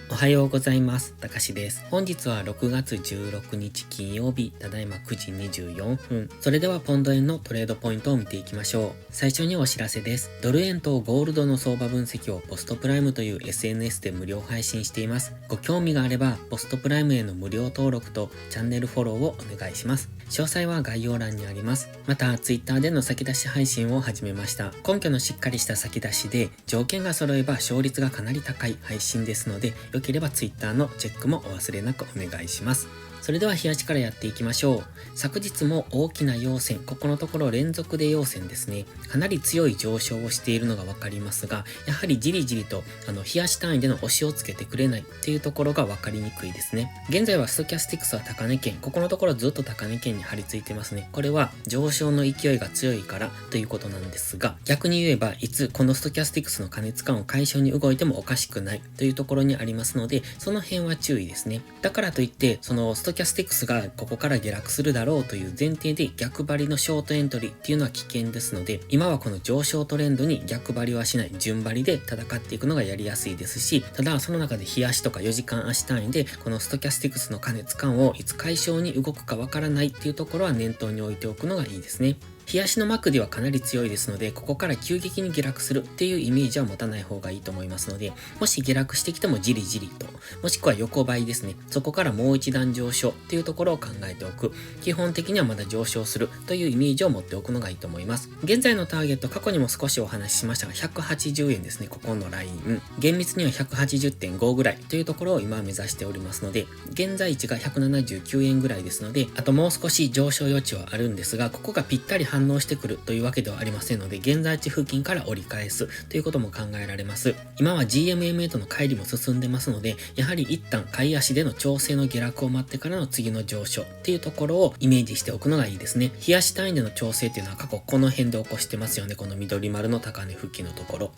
おはようございます。たかしです。本日は6月16日金曜日、ただいま9時24分。それではポンド円のトレードポイントを見ていきましょう。最初にお知らせです。ドル円とゴールドの相場分析をポストプライムという SNS で無料配信しています。ご興味があれば、ポストプライムへの無料登録とチャンネルフォローをお願いします。詳細は概要欄にあります。また、Twitter での先出し配信を始めました。根拠のしっかりした先出しで、条件が揃えば勝率がかなり高い配信ですので、良ければ Twitter のチェックもお忘れなくお願いします。それでは日足からやっていきましょう。昨日も大きな陽線、ここのところ連続で陽線ですね。かなり強い上昇をしているのがわかりますが、やはりじりじりと日足単位での押しをつけてくれないっていうところがわかりにくいですね。現在はストキャスティクスは高値圏、ここのところずっと高値圏に張り付いてますね。これは上昇の勢いが強いからということなんですが、逆に言えばいつこのストキャスティクスの過熱感を解消に動いてもおかしくないというところにありますので、その辺は注意ですね。だからといって、そのストキャスティクスがここから下落するだろうという前提で逆張りのショートエントリーっていうのは危険ですので、今はこの上昇トレンドに逆張りはしない順張りで戦っていくのがやりやすいですし、ただその中で日足とか4時間足単位でこのストキャスティクスの過熱感をいつ解消に動くかわからないっていうところは念頭に置いておくのがいいですね。日足のマクディはかなり強いですので、ここから急激に下落するっていうイメージは持たない方がいいと思いますので、もし下落してきてもじりじりと、もしくは横ばいですね。そこからもう一段上昇っていうところを考えておく。基本的にはまだ上昇するというイメージを持っておくのがいいと思います。現在のターゲット、過去にも少しお話ししましたが、180円ですね。ここのライン。厳密には 180.5 ぐらいというところを今目指しておりますので、現在地が179円ぐらいですので、あともう少し上昇余地はあるんですが、ここがぴったり反応してくるというわけではありませんので、現在地付近から折り返すということも考えられます。今は GMMA との乖離も進んでますので、やはり一旦買い足での調整の下落を待ってからの次の上昇っていうところをイメージしておくのがいいですね。日足単位での調整っていうのは過去この辺で起こしてますよね。この緑丸の高値付近のところ。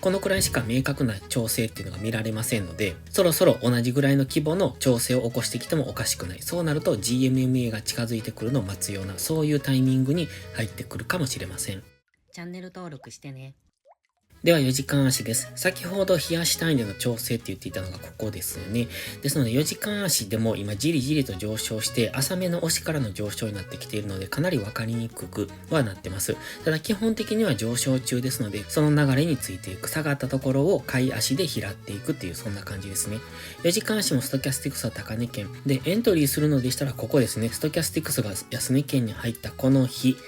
このくらいしか明確な調整っていうのが見られませんので、そろそろ同じぐらいの規模の調整を起こしてきてもおかしくない。そうなると GMMA が近づいてくるのを待つような、そういうタイミングに入ってくるかもしれません。チャンネル登録してね。では4時間足です。先ほど日足単位での調整って言っていたのがここですよね。ですので4時間足でも今じりじりと上昇して浅めの押しからの上昇になってきているのでかなりわかりにくくはなってます。ただ基本的には上昇中ですのでその流れについていく下がったところを買い足で拾っていくっていうそんな感じですね。4時間足もストキャスティクスは高値圏でエントリーするのでしたらここですね。ストキャスティクスが安値圏に入ったこの日、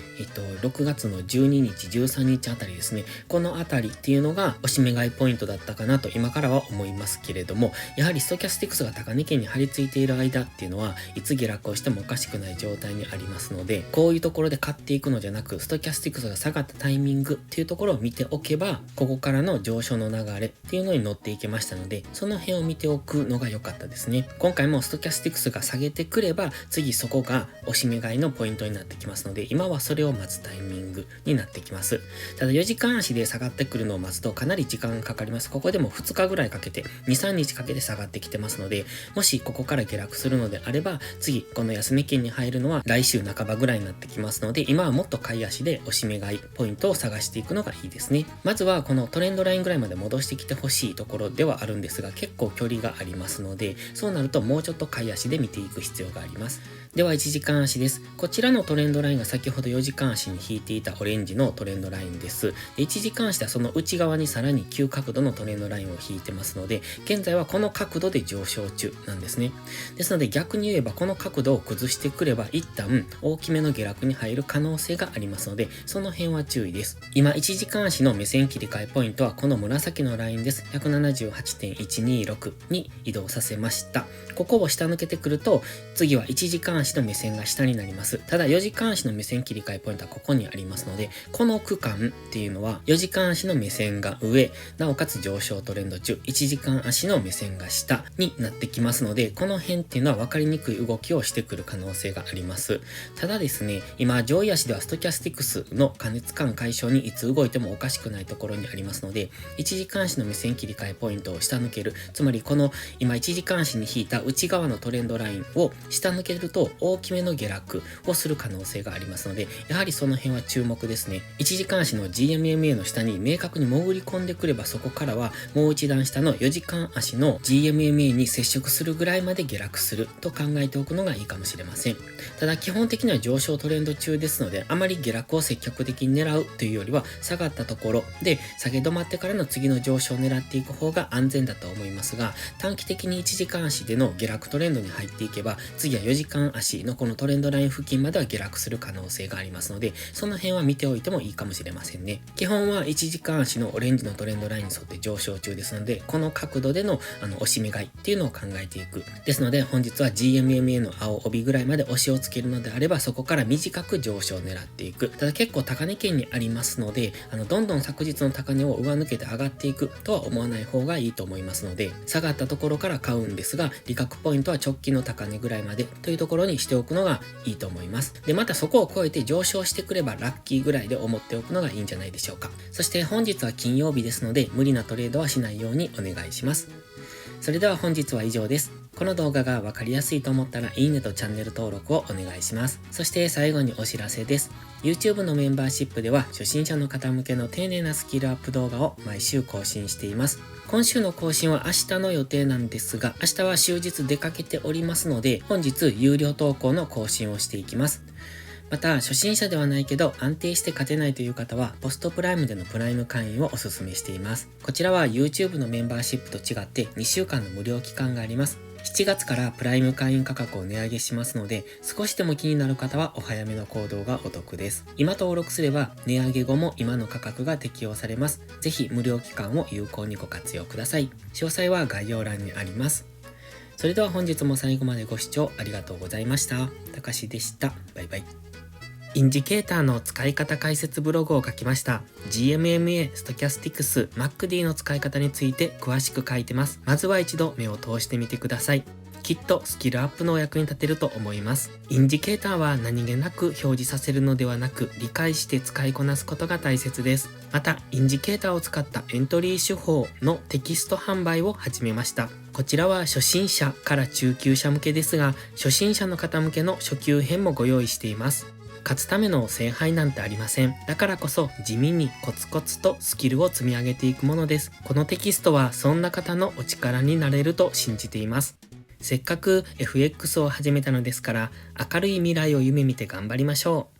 6月の12日13日あたりですね。このあたりっていうのが押し目買いポイントだったかなと今からは思いますけれども、やはりストキャスティクスが高値圏に張り付いている間っていうのはいつ下落をしてもおかしくない状態にありますので、こういうところで買っていくのじゃなくストキャスティクスが下がったタイミングっていうところを見ておけばここからの上昇の流れっていうのに乗っていけましたので、その辺を見ておくのが良かったですね。今回もストキャスティクスが下げてくれば次そこが押し目買いのポイントになってきますので、今はそれを待つタイミングになってきます。ただ4時間足で下がってくるのを待つとかなり時間がかかります。ここでも2日ぐらいかけて2、3日かけて下がってきてますので、もしここから下落するのであれば次この安値圏に入るのは来週半ばぐらいになってきますので、今はもっと買い足で押し目買いポイントを探していくのがいいですね。まずはこのトレンドラインぐらいまで戻してきてほしいところではあるんですが、結構距離がありますので、そうなるともうちょっと買い足で見ていく必要があります。では1時間足です。こちらのトレンドラインが先ほど4時間足に引いていたオレンジのトレンドラインです。1時間足はその内側にさらに急角度のトレンドラインを引いてますので、現在はこの角度で上昇中なんですね。ですので逆に言えばこの角度を崩してくれば一旦大きめの下落に入る可能性がありますので、その辺は注意です。今1時間足の目線切り替えポイントはこの紫のラインです。178.126 に移動させました。ここを下抜けてくると次は1時間足の目線が下になります。ただ4時間足の目線切り替えポイントはここにありますので、この区間っていうのは4時間足の目線が上、なおかつ上昇トレンド中、1時間足の目線が下になってきますので、この辺っていうのは分かりにくい動きをしてくる可能性があります。ただですね、今上位足ではストキャスティクスの過熱感解消にいつ動いてもおかしくないところにありますので、1時間足の目線切り替えポイントを下抜ける、つまりこの今1時間足に引いた内側のトレンドラインを下抜けると大きめの下落をする可能性がありますので、やはりその辺は注目ですね。1時間足の GMMA の下に明確に潜り込んでくれば、そこからはもう一段下の4時間足の GMMA に接触するぐらいまで下落すると考えておくのがいいかもしれません。ただ基本的には上昇トレンド中ですので、あまり下落を積極的に狙うというよりは、下がったところで下げ止まってからの次の上昇を狙っていく方が安全だと思いますが、短期的に1時間足での下落トレンドに入っていけば、次は4時間足のこのトレンドライン付近までは下落する可能性がありますので、その辺は見ておいてもいいかもしれませんね。基本は1時間足のオレンジのトレンドラインに沿って上昇中ですので、この角度での押し目買いっていうのを考えていく。ですので本日は GMMA の青帯ぐらいまで押しをつけるのであれば、そこから短く上昇を狙っていく。ただ結構高値圏にありますので、どんどん昨日の高値を上抜けて上がっていくとは思わない方がいいと思いますので、下がったところから買うんですが、利確ポイントは直近の高値ぐらいまでというところにしておくのがいいと思います。で、またそこを超えて上昇してくればラッキーぐらいで思っておくのがいいんじゃないでしょうか。そして本日は金曜日ですので、無理なトレードはしないようにお願いします。それでは本日は以上です。この動画がわかりやすいと思ったらいいねとチャンネル登録をお願いします。そして最後にお知らせです。YouTube のメンバーシップでは初心者の方向けの丁寧なスキルアップ動画を毎週更新しています。今週の更新は明日の予定なんですが、明日は終日出かけておりますので、本日有料投稿の更新をしていきます。また、初心者ではないけど安定して勝てないという方は、ポストプライムでのプライム会員をお勧めしています。こちらは YouTube のメンバーシップと違って2週間の無料期間があります。7月からプライム会員価格を値上げしますので、少しでも気になる方はお早めの行動がお得です。今登録すれば値上げ後も今の価格が適用されます。ぜひ無料期間を有効にご活用ください。詳細は概要欄にあります。それでは本日も最後までご視聴ありがとうございました。たかしでした。バイバイ。インジケーターの使い方解説ブログを書きました。GMMA、ストキャスティクス、MACD の使い方について詳しく書いてます。まずは一度目を通してみてください。きっとスキルアップのお役に立てると思います。インジケーターは何気なく表示させるのではなく、理解して使いこなすことが大切です。また、インジケーターを使ったエントリー手法のテキスト販売を始めました。こちらは初心者から中級者向けですが、初心者の方向けの初級編もご用意しています。勝つための聖杯なんてありません。だからこそ地味にコツコツとスキルを積み上げていくものです。このテキストはそんな方のお力になれると信じています。せっかく FX を始めたのですから、明るい未来を夢見て頑張りましょう。